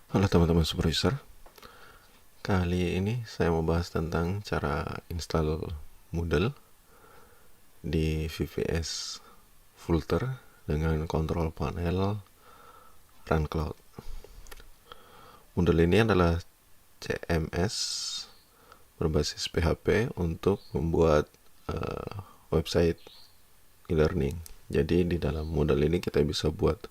Halo teman-teman supervisor, kali ini saya mau bahas tentang cara install Moodle di VPS Filter dengan kontrol panel Run Cloud. Moodle ini adalah CMS berbasis PHP untuk membuat website e-learning. Jadi di dalam Moodle ini kita bisa buat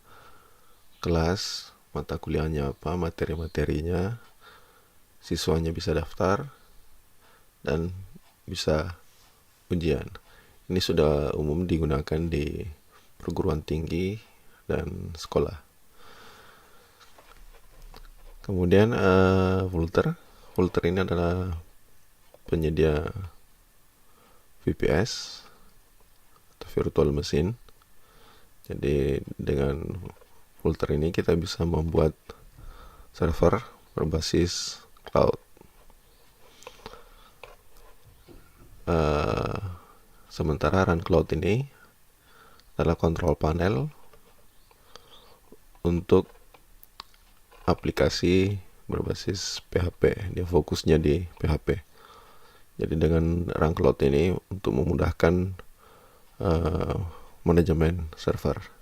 kelas, mata kuliahnya apa, materi-materinya, siswanya bisa daftar, dan bisa ujian. Ini sudah umum digunakan di perguruan tinggi dan sekolah. Kemudian Vultr ini adalah penyedia VPS atau virtual machine. Jadi dengan Vultr ini kita bisa membuat server berbasis cloud. Sementara Run Cloud ini adalah kontrol panel untuk aplikasi berbasis PHP. Dia fokusnya di PHP. Jadi dengan Run Cloud ini untuk memudahkan manajemen server.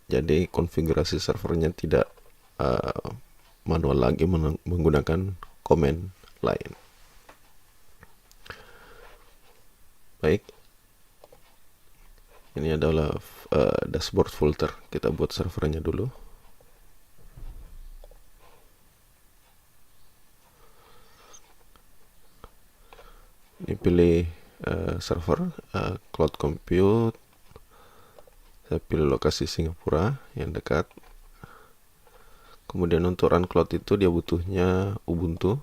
Jadi konfigurasi servernya tidak manual lagi menggunakan command lain. Baik, ini adalah dashboard Filter. Kita buat servernya dulu. Ini pilih server, cloud compute. Saya pilih lokasi Singapura yang dekat. Kemudian untuk Run Cloud itu dia butuhnya Ubuntu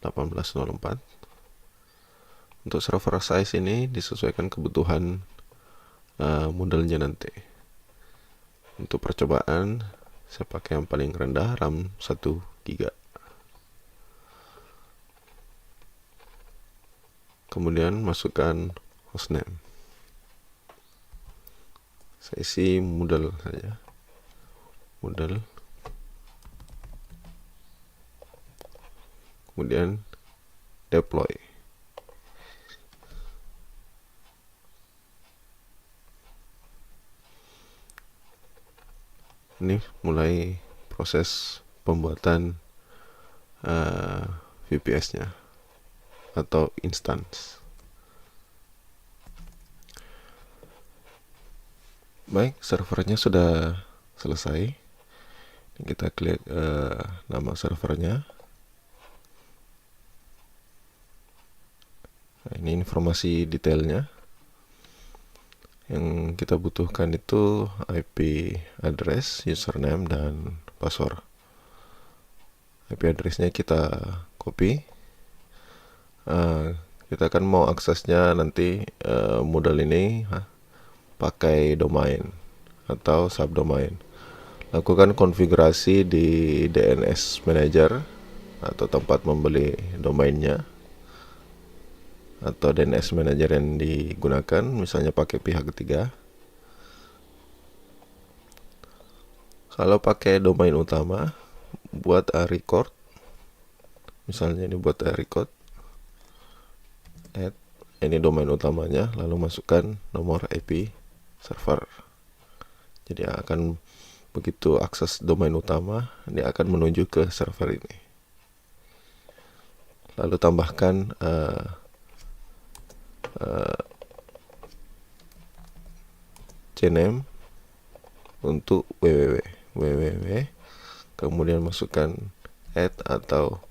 18.04. Untuk server size ini disesuaikan kebutuhan modelnya nanti. Untuk percobaan saya pakai yang paling rendah, RAM 1 GB. Kemudian masukkan hostname. Saya isi Moodle saja. Moodle. Kemudian deploy. Ini mulai proses pembuatan VPS-nya atau instance. Baik, servernya sudah selesai. Kita klik nama servernya. Nah, ini informasi detailnya. Yang kita butuhkan itu IP address, username, dan password. IP addressnya kita copy. Kita akan mau aksesnya nanti Moodle ini pakai domain atau subdomain. Lakukan konfigurasi di DNS Manager atau tempat membeli domainnya, atau DNS Manager yang digunakan, misalnya pakai pihak ketiga. Kalau pakai domain utama, buat record. Misalnya ini buat record. Add, ini domain utamanya, lalu masukkan nomor IP server. Jadi akan begitu akses domain utama, dia akan menuju ke server ini. Lalu tambahkan cname untuk www, kemudian masukkan add atau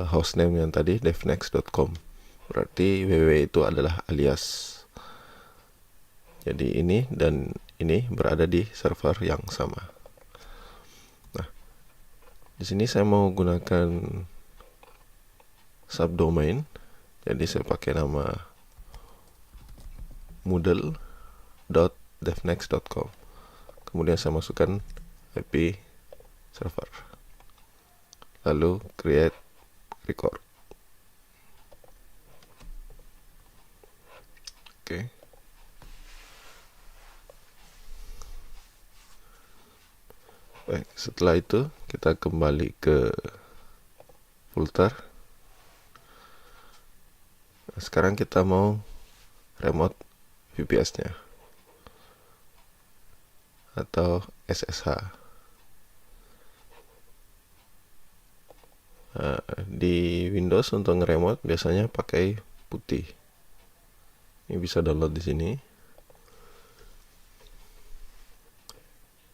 hostname yang tadi devnext.com. Berarti www itu adalah alias. Jadi ini dan ini berada di server yang sama. Nah, di sini saya mau gunakan subdomain. Jadi saya pakai nama moodle.devnext.com. Kemudian saya masukkan IP server. Lalu create record. Oke. Baik, setelah itu kita kembali ke filter. Nah, sekarang kita mau remote VPS-nya atau SSH. Nah, di Windows untuk nge-remote biasanya pakai putih. Ini bisa download di sini.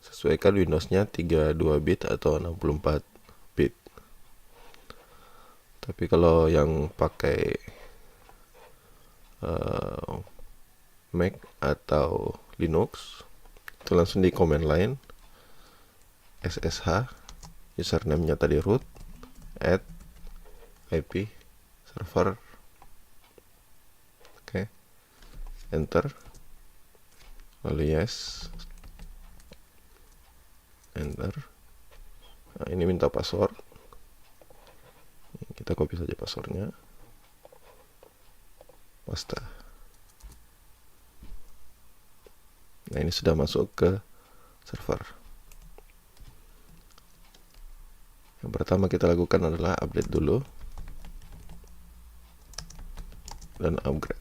Sesuaikan Windows-nya 32 bit atau 64 bit. Tapi kalau yang pakai Mac atau Linux, itu langsung di command line SSH, username-nya tadi root, add IP server, oke, enter, lalu yes, enter. Nah, ini minta password, kita copy saja passwordnya, paste. Nah, ini sudah masuk ke server. Yang pertama kita lakukan adalah update dulu dan upgrade.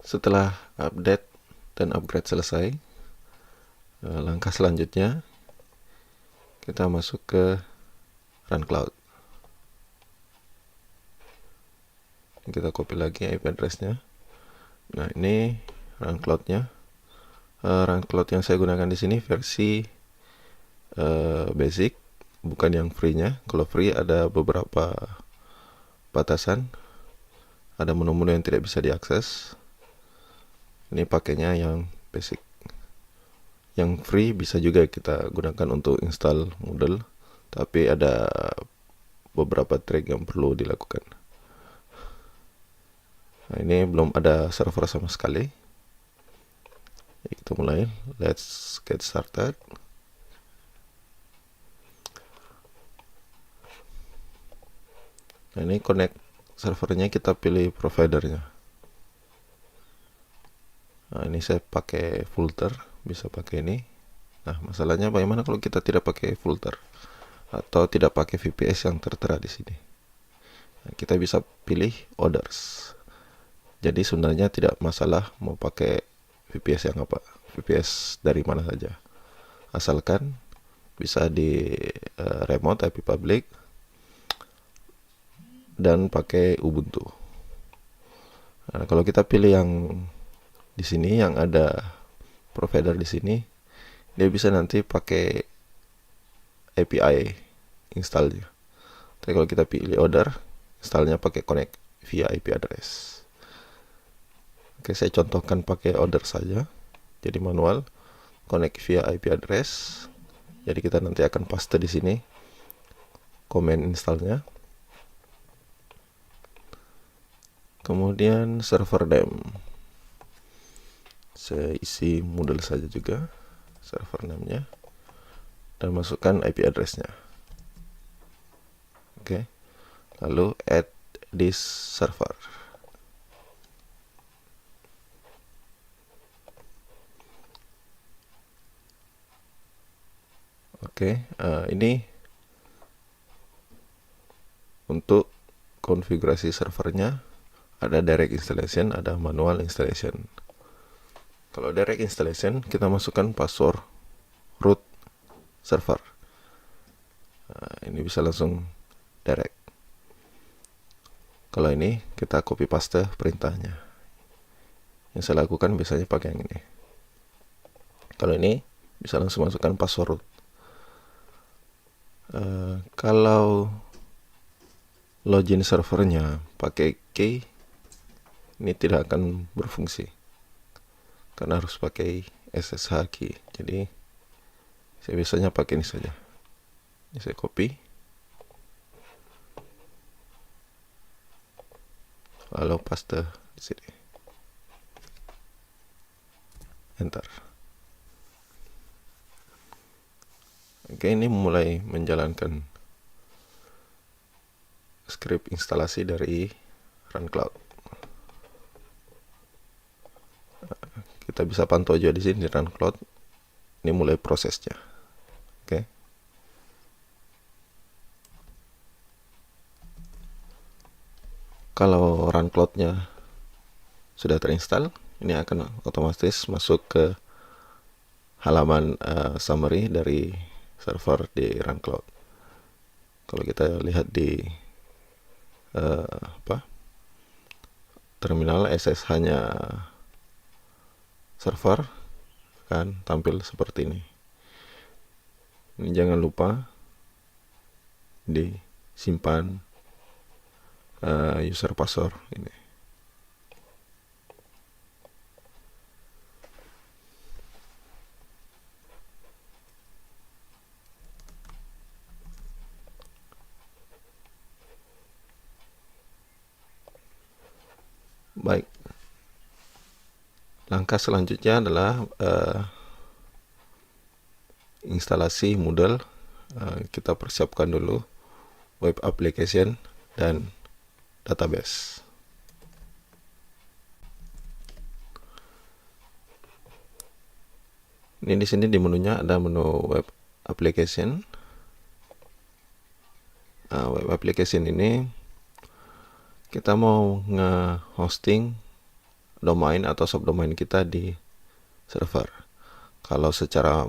Setelah update dan upgrade selesai, langkah selanjutnya kita masuk ke run cloud. Kita copy lagi IP address-nya. Nah, ini run cloud-nya. Run cloud yang saya gunakan di sini versi basic, bukan yang free-nya. Kalau free ada beberapa batasan, ada menu-menu yang tidak bisa diakses. Ini pakainya yang basic. Yang free bisa juga kita gunakan untuk install Moodle, tapi ada beberapa trik yang perlu dilakukan. Nah, ini belum ada server sama sekali. Kita mulai. Let's get started. Nah, ini connect servernya, kita pilih providernya. Nah, ini saya pakai filter, bisa pakai ini. Nah, masalahnya bagaimana kalau kita tidak pakai filter atau tidak pakai VPS yang tertera di sini? Nah, kita bisa pilih others. Jadi sebenarnya tidak masalah mau pakai VPS yang apa, VPS dari mana saja, asalkan bisa di remote IP public dan pakai Ubuntu. Nah, kalau kita pilih yang di sini yang ada provider di sini, dia bisa nanti pakai API installnya. Tapi kalau kita pilih other, installnya pakai connect via IP address. Oke, saya contohkan pakai order saja. Jadi manual, connect via IP address. Jadi kita nanti akan paste di sini command installnya. Kemudian server name, saya isi Moodle saja juga server name-nya dan masukkan IP address-nya. Oke. Lalu add this server. Oke, ini untuk konfigurasi servernya. Ada direct installation, ada manual installation. Kalau direct installation, kita masukkan password root server. Ini bisa langsung direct. Kalau ini kita copy paste perintahnya. Yang saya lakukan biasanya pakai yang ini. Kalau ini bisa langsung masukkan password root. Kalau login servernya pakai key, ini tidak akan berfungsi karena harus pakai SSH key. Jadi saya biasanya pakai ini saja. Ini saya copy, lalu paste di sini, enter. Oke, ini mulai menjalankan. script instalasi dari Run Cloud. Kita bisa pantau juga di sini di Run Cloud. Ini mulai prosesnya. Oke. Kalau Run Cloud-nya sudah terinstall, ini akan otomatis masuk ke halaman summary dari server di Run Cloud. Kalau kita lihat di terminal SSH-nya server akan tampil seperti ini. Ini jangan lupa disimpan user password ini. Baik. Langkah selanjutnya adalah instalasi Moodle. Kita persiapkan dulu web application dan database. Ini di sini di menunya ada menu web application. Web application ini kita mau nge-hosting domain atau subdomain kita di server. Kalau secara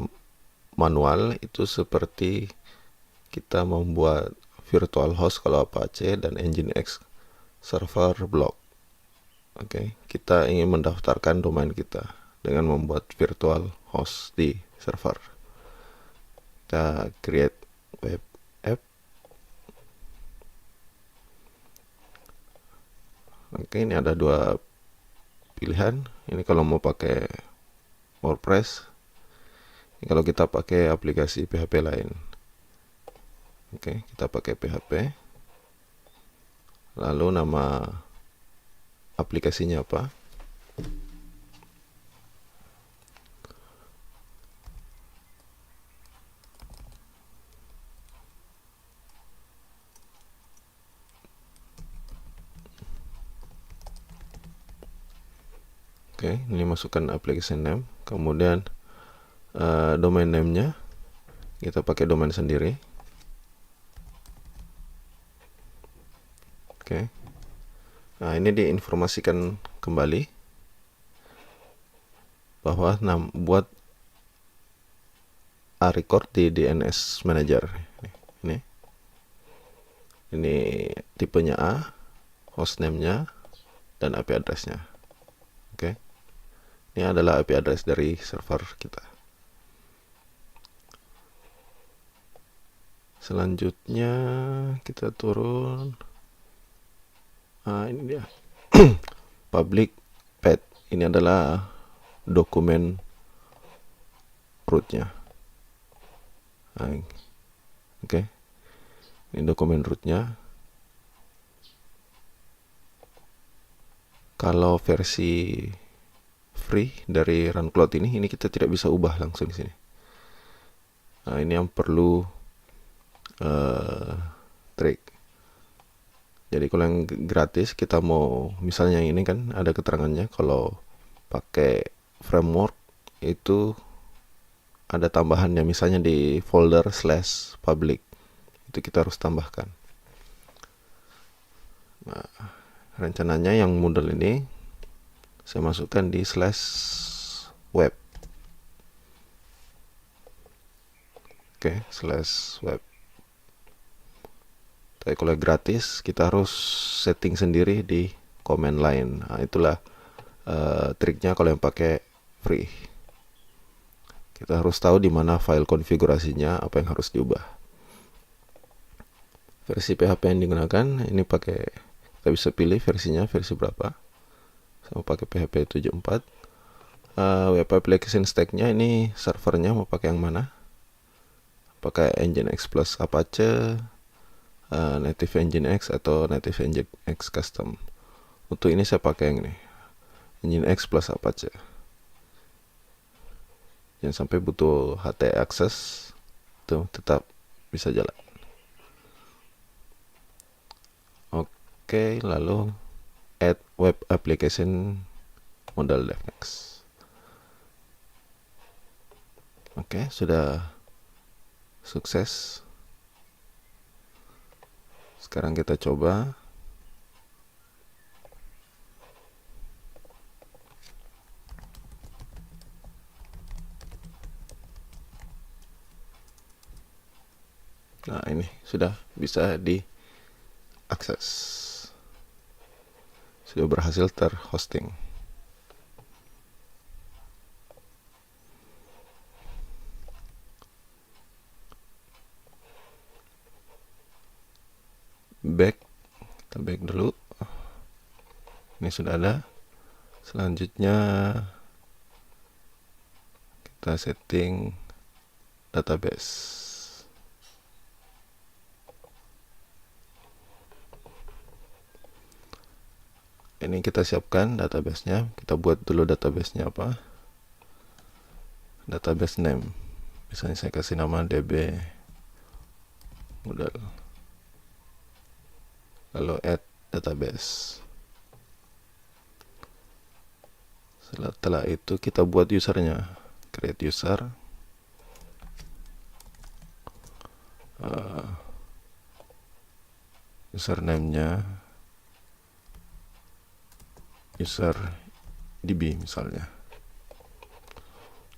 manual itu seperti kita membuat virtual host kalau Apache dan Nginx server blog. Oke, kita ingin mendaftarkan domain kita dengan membuat virtual host di server. Kita create web app. Oke, ini ada dua pilihan. Ini kalau mau pakai WordPress. Ini kalau kita pakai aplikasi PHP lain. Oke, kita pakai PHP. Lalu nama aplikasinya apa? Oke, ini masukkan application name. Kemudian domain name-nya kita pakai domain sendiri. Oke. Nah, ini diinformasikan kembali bahwa buat record di DNS Manager. Ini tipenya A, hostname-nya, dan IP address-nya. Oke. Ini adalah IP address dari server kita. Selanjutnya kita turun. Ini dia. Public path. Ini adalah dokumen root-nya. Oke. Ini dokumen root-nya. Kalau versi free dari Run Cloud ini kita tidak bisa ubah langsung di sini. Nah, ini yang perlu trik. Jadi kalau yang gratis kita mau, misalnya ini kan ada keterangannya kalau pakai framework itu ada tambahannya, misalnya di folder /public itu kita harus tambahkan. Nah, rencananya yang Moodle ini saya masukkan di /web. Oke, /web. Tapi kalau gratis kita harus setting sendiri di command line. Nah, itulah triknya kalau yang pakai free. Kita harus tahu di mana file konfigurasinya, apa yang harus diubah. Versi PHP yang digunakan ini pakai, kita bisa pilih versinya, versi berapa. Saya mau pakai PHP 7.4. Web application stack-nya ini servernya mau pakai yang mana? Pakai Nginx plus Apache, native Nginx atau native Nginx custom. Untuk ini saya pakai yang ini, Nginx plus Apache. Jangan sampai butuh HT access, itu tetap bisa jalan. Oke, lalu add web application modal DevNext. Oke, sudah sukses. Sekarang kita coba. Nah, ini sudah bisa diakses. Sudah berhasil terhosting. Kita back dulu. Ini sudah ada. Selanjutnya kita setting database. Ini kita siapkan database-nya. Kita buat dulu database-nya apa. Database name. Misalnya saya kasih nama DB modal. Lalu add database. Setelah itu kita buat usernya. Create user. Username-nya user DB misalnya,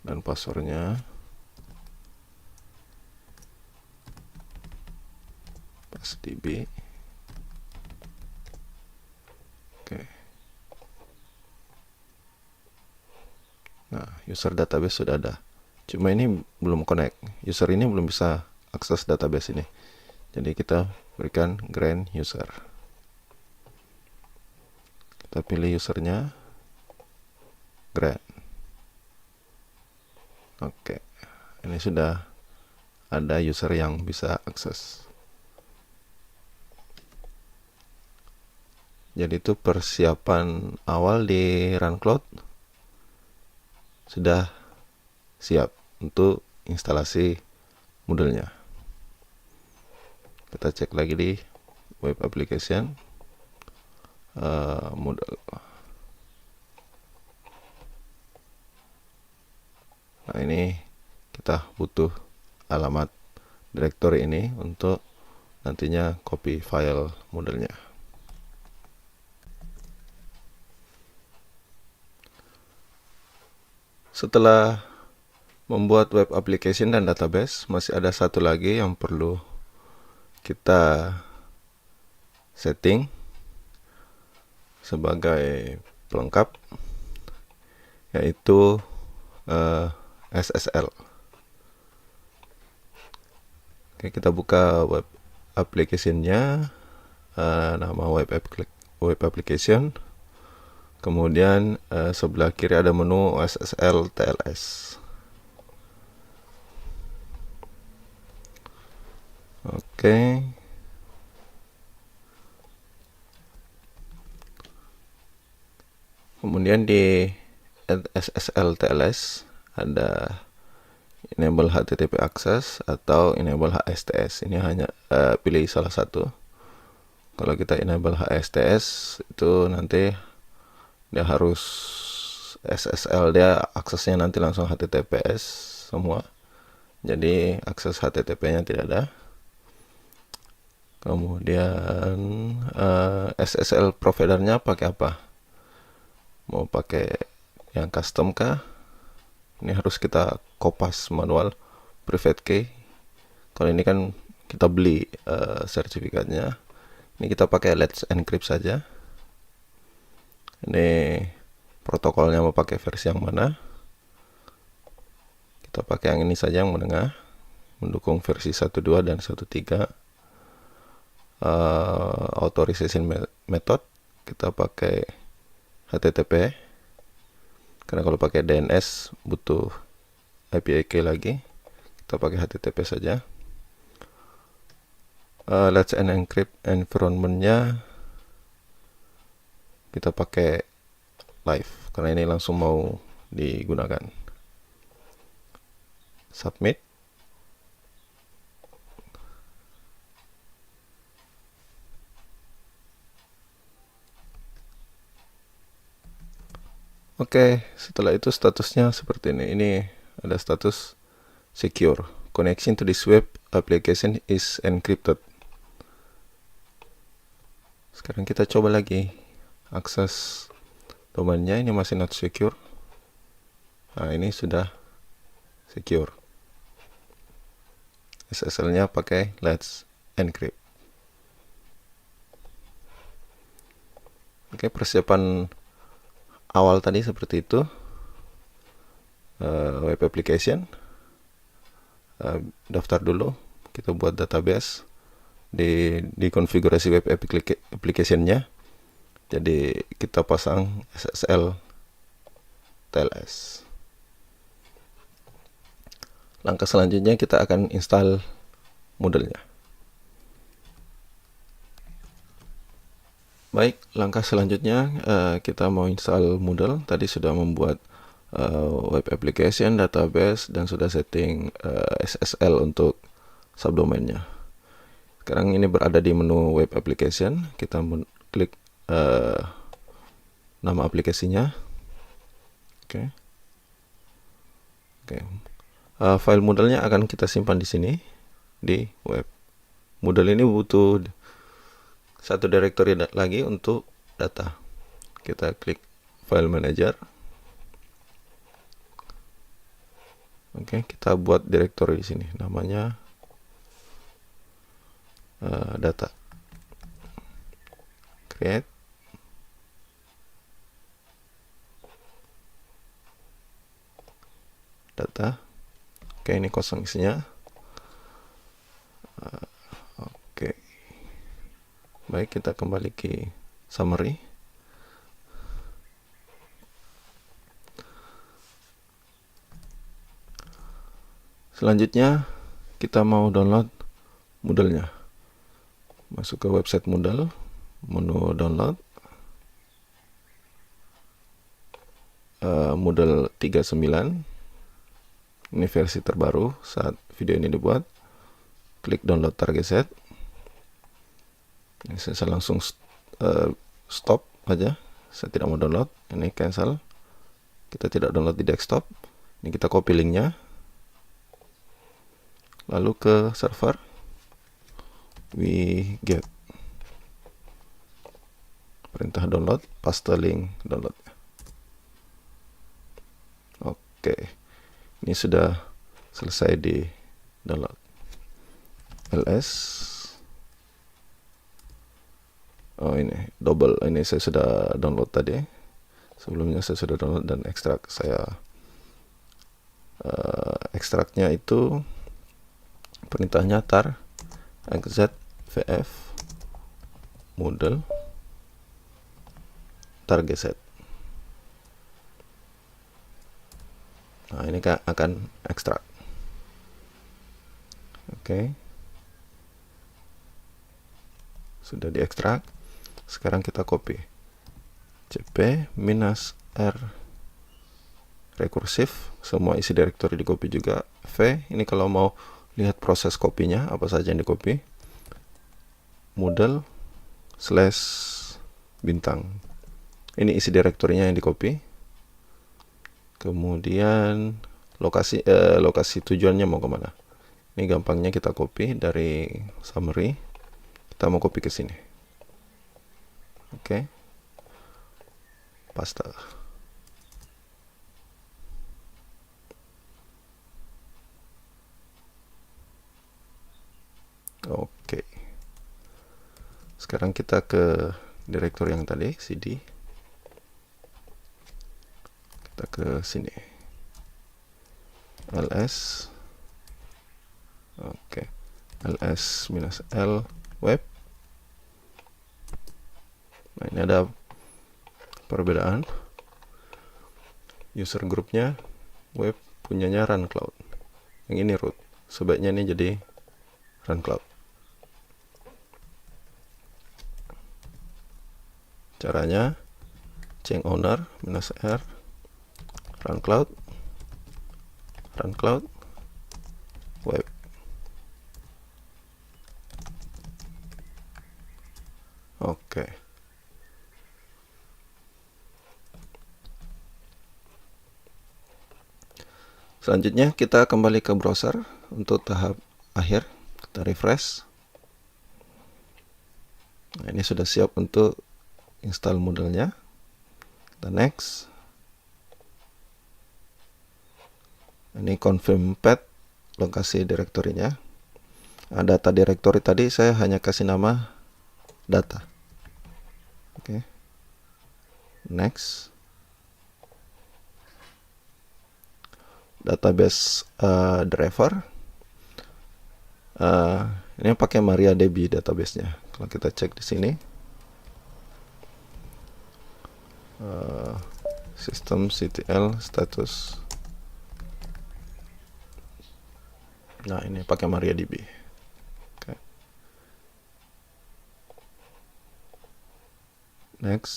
dan passwordnya DB. Oke. Nah, user database sudah ada. Cuma ini belum connect. User ini belum bisa akses database ini. Jadi kita berikan grant user. Kita pilih usernya, grant. Oke, ini sudah ada user yang bisa akses. Jadi itu persiapan awal di RunCloud sudah siap untuk instalasi Moodle-nya. Kita cek lagi di web application. Moodle. Nah, ini kita butuh alamat directory ini untuk nantinya copy file Moodle-nya. Setelah membuat web application dan database, masih ada satu lagi yang perlu kita setting sebagai pelengkap, yaitu SSL. Oke, kita buka web application-nya, nama web application. Kemudian sebelah kiri ada menu SSL TLS. Oke. Kemudian di SSL TLS ada enable HTTP access atau enable HSTS. Ini hanya pilih salah satu. Kalau kita enable HSTS itu nanti dia harus SSL, dia aksesnya nanti langsung HTTPS semua. Jadi akses HTTP-nya tidak ada. Kemudian SSL providernya pakai apa? Mau pakai yang custom kah? Ini harus kita kopas manual private key. Kalau ini kan kita beli sertifikatnya. Ini kita pakai Let's Encrypt saja. Ini protokolnya mau pakai versi yang mana? Kita pakai yang ini saja, yang menengah, mendukung versi 1.2 dan 1.3. Authorization method kita pakai HTTP, karena kalau pakai DNS butuh API key lagi. Kita pakai HTTP saja. Let's encrypt environment-nya kita pakai live, karena ini langsung mau digunakan. Submit. Oke, setelah itu statusnya seperti ini. Ini ada status secure. Connection to this web application is encrypted. Sekarang kita coba lagi akses domainnya. Ini masih not secure. Nah, ini sudah secure. SSL-nya pakai Let's Encrypt. Oke, persiapan awal tadi seperti itu. Web application, daftar dulu, kita buat database di konfigurasi web application-nya. Jadi kita pasang SSL TLS. Langkah selanjutnya kita akan install Moodle-nya. Baik, langkah selanjutnya kita mau install Moodle. Tadi sudah membuat web application, database, dan sudah setting SSL untuk subdomainnya. Sekarang ini berada di menu web application. Kita klik nama aplikasinya. Oke. File Moodle-nya akan kita simpan di sini di web. Moodle ini butuh satu directory lagi untuk data. Kita klik File Manager. Oke, kita buat directory di sini. Namanya data. Create. Data. Oke, ini kosong isinya. Oke. Baik, kita kembali ke summary. Selanjutnya kita mau download Moodle-nya. Masuk ke website Moodle, menu download, Moodle 39. Ini versi terbaru saat video ini dibuat. Klik download target set. Ini saya langsung stop aja. Saya tidak mau download. Ini cancel. Kita tidak download di desktop. Ini kita copy linknya. Lalu ke server. Wget. Perintah download. Paste link download. Oke. Ini sudah selesai di download. ls. Oh, ini double. Ini saya sudah download tadi. Sebelumnya saya sudah download dan ekstrak. Saya ekstraknya itu perintahnya tar xzvf Moodle target set. Nah, ini akan ekstrak. Oke. Sudah diekstrak. Sekarang kita copy. cp-r rekursif. Semua isi directory di copy juga. V. Ini kalau mau lihat proses kopinya, apa saja yang di copy. Moodle / bintang. Ini isi directory-nya yang di copy. Kemudian lokasi tujuannya mau kemana. Ini gampangnya kita copy dari summary. Kita mau copy ke sini. Oke. Paste. Oke. Sekarang kita ke directory yang tadi, cd. Kita ke sini. ls. Oke. ls-l web. Nah, ini ada perbedaan. User groupnya web, punyanya run cloud. Yang ini root. Sebaiknya ini jadi run cloud. Caranya change owner -r run cloud web. Oke. Selanjutnya kita kembali ke browser untuk tahap akhir. Kita refresh. Nah, ini sudah siap untuk install Moodle-nya. Kita next. Ini confirm path, lokasi direktorinya. Nah, data directory tadi saya hanya kasih nama data. Oke. Next. Database driver. Ini pakai MariaDB database-nya. Kalau kita cek di sini, systemctl status. Nah, ini pakai MariaDB. Okay. Next.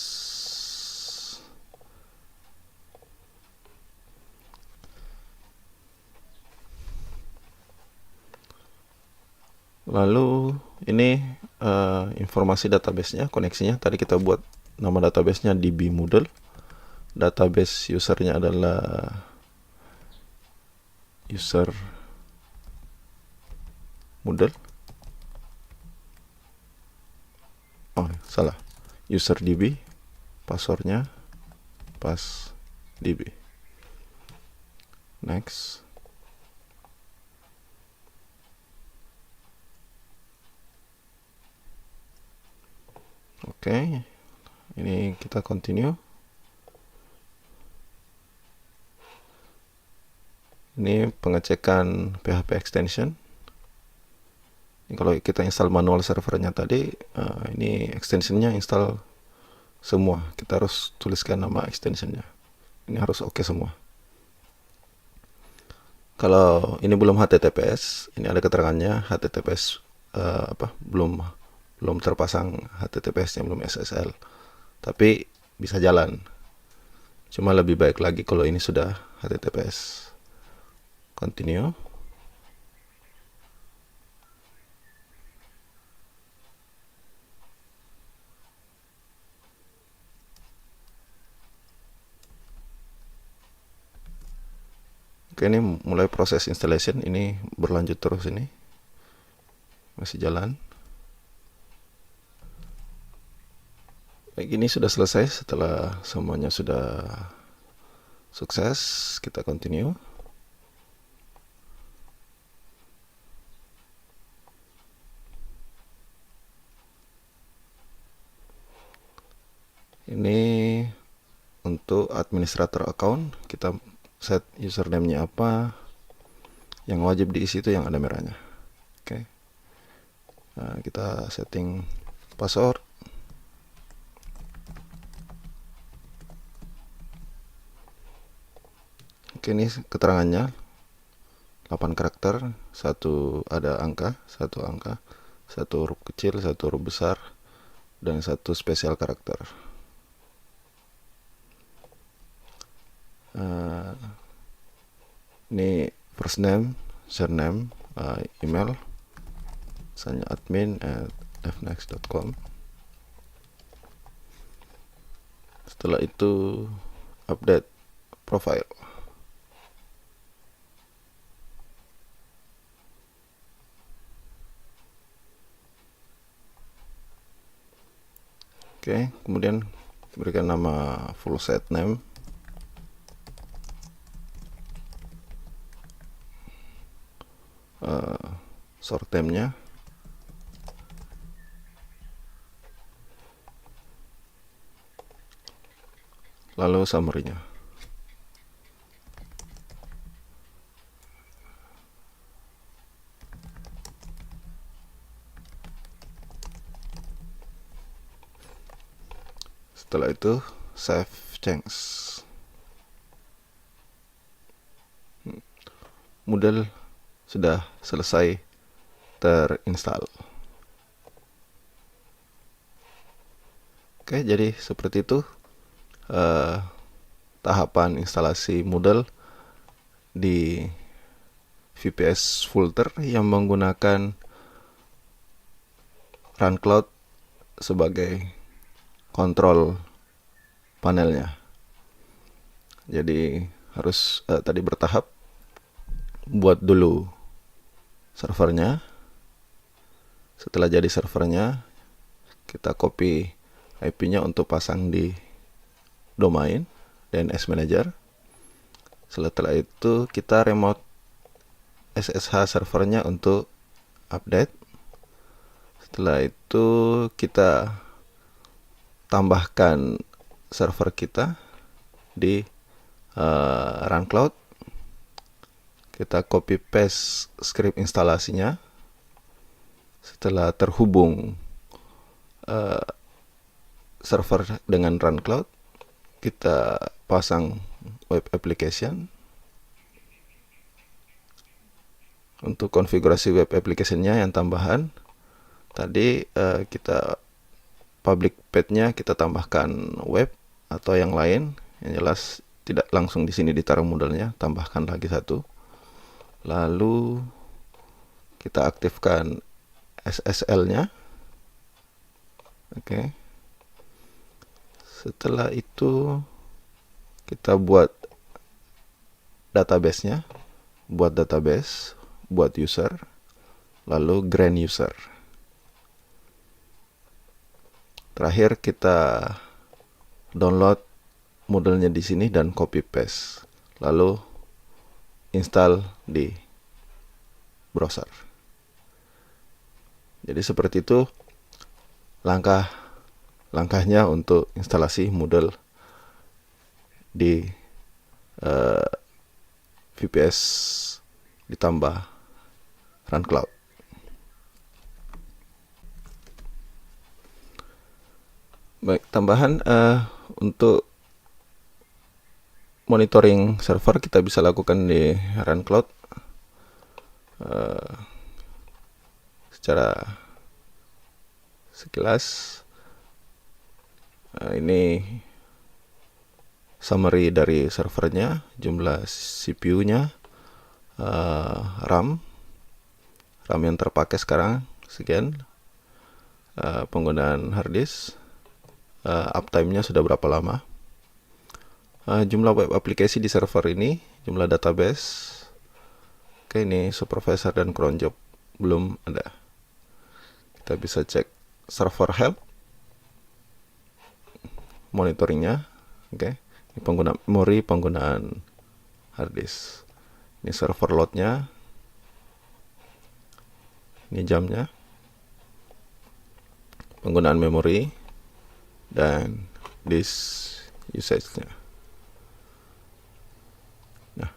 Lalu ini informasi database-nya, koneksinya. Tadi kita buat nama database-nya DB Moodle. Database usernya adalah user Moodle. Oh, salah. User DB. Passwordnya pas DB. Next. Oke, ini kita continue. Ini pengecekan PHP extension. Ini kalau kita install manual servernya tadi, ini extensionnya install semua. Kita harus tuliskan nama extensionnya. Ini harus oke semua. Kalau ini belum HTTPS, ini ada keterangannya HTTPS belum terpasang HTTPS-nya, belum SSL. Tapi bisa jalan. Cuma lebih baik lagi kalau ini sudah HTTPS. Continue. Oke, ini mulai proses installation. Ini berlanjut terus, ini masih jalan. Baik, ini sudah selesai. Setelah semuanya sudah sukses, kita continue. Ini untuk administrator account, kita set username-nya apa. Yang wajib diisi itu yang ada merahnya. Oke. Nah, kita setting password. Oke, ini keterangannya 8 karakter, ada angka, satu huruf kecil, satu huruf besar, dan satu spesial karakter. Ini first name, surname, email, misalnya admin@fnext.com. Setelah itu update profile. Oke, kemudian berikan nama full set name. Short name-nya. Lalu summary-nya. Setelah itu save changes. Moodle sudah selesai terinstall. Oke, jadi seperti itu tahapan instalasi Moodle di VPS Vultr yang menggunakan RunCloud sebagai kontrol panelnya. Jadi harus tadi bertahap. buat dulu servernya. Setelah jadi servernya, kita copy IP-nya untuk pasang di domain DNS Manager. Setelah itu kita remote SSH servernya untuk update. Setelah itu kita tambahkan server kita di run cloud. Kita copy paste script instalasinya. Setelah terhubung server dengan run cloud, kita pasang web application. Untuk konfigurasi web application-nya yang tambahan, tadi kita public path-nya kita tambahkan web atau yang lain. Yang jelas tidak langsung di sini ditaruh modelnya, tambahkan lagi satu. Lalu kita aktifkan SSL-nya. Oke. Setelah itu kita buat database-nya, buat database, buat user, lalu grant user. Terakhir kita download modelnya di sini dan copy paste, lalu install di browser. Jadi seperti itu langkahnya untuk instalasi Moodle di VPS ditambah run cloud. Baik, tambahan untuk monitoring server kita bisa lakukan di run cloud secara sekilas. Ini summary dari servernya, jumlah CPU-nya, RAM yang terpakai sekarang sekian, penggunaan hard disk, uptime-nya sudah berapa lama, jumlah web aplikasi di server ini, jumlah database. Oke, ini supervisor dan cron job belum ada. Kita bisa cek server help, monitoringnya. Oke, ini penggunaan memori, penggunaan hard disk. Ini server loadnya, ini jamnya, penggunaan memori, dan disk usage-nya. Nah,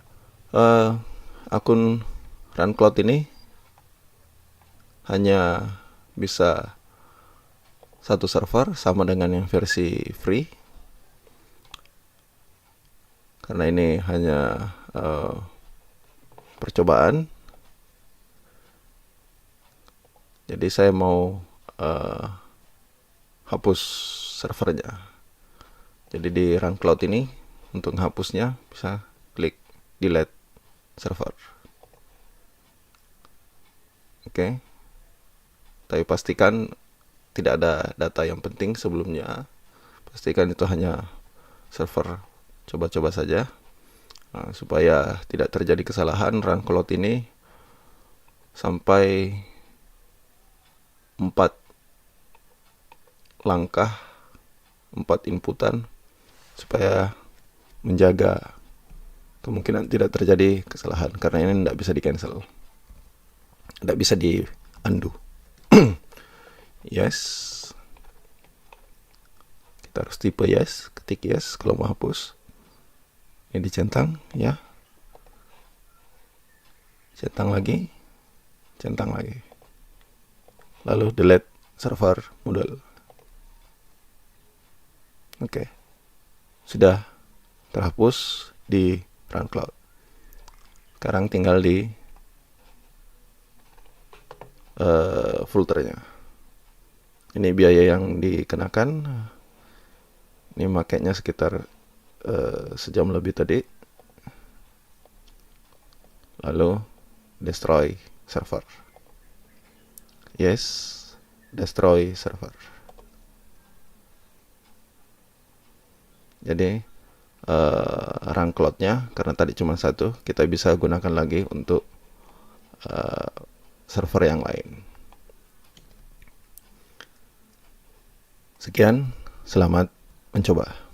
akun run cloud ini hanya bisa satu server, sama dengan yang versi free, karena ini hanya percobaan. Jadi saya mau hapus servernya. Jadi di run cloud ini untuk menghapusnya bisa klik delete server. Oke. Tapi pastikan tidak ada data yang penting sebelumnya. Pastikan itu hanya server coba-coba saja. Supaya tidak terjadi kesalahan, run cloud ini sampai 4 langkah, 4 inputan, supaya menjaga kemungkinan tidak terjadi kesalahan, karena ini tidak bisa di cancel, tidak bisa di undo. Yes, kita harus tipe yes, ketik yes kalau mau hapus. Ini dicentang ya, centang lagi, lalu delete server Moodle. Oke, sudah terhapus di run cloud. Sekarang tinggal di filternya. Ini biaya yang dikenakan. Ini makanya sekitar sejam lebih tadi. Lalu destroy server. Yes, destroy server. Jadi run cloud-nya, karena tadi cuma satu, kita bisa gunakan lagi untuk server yang lain. Sekian, selamat mencoba.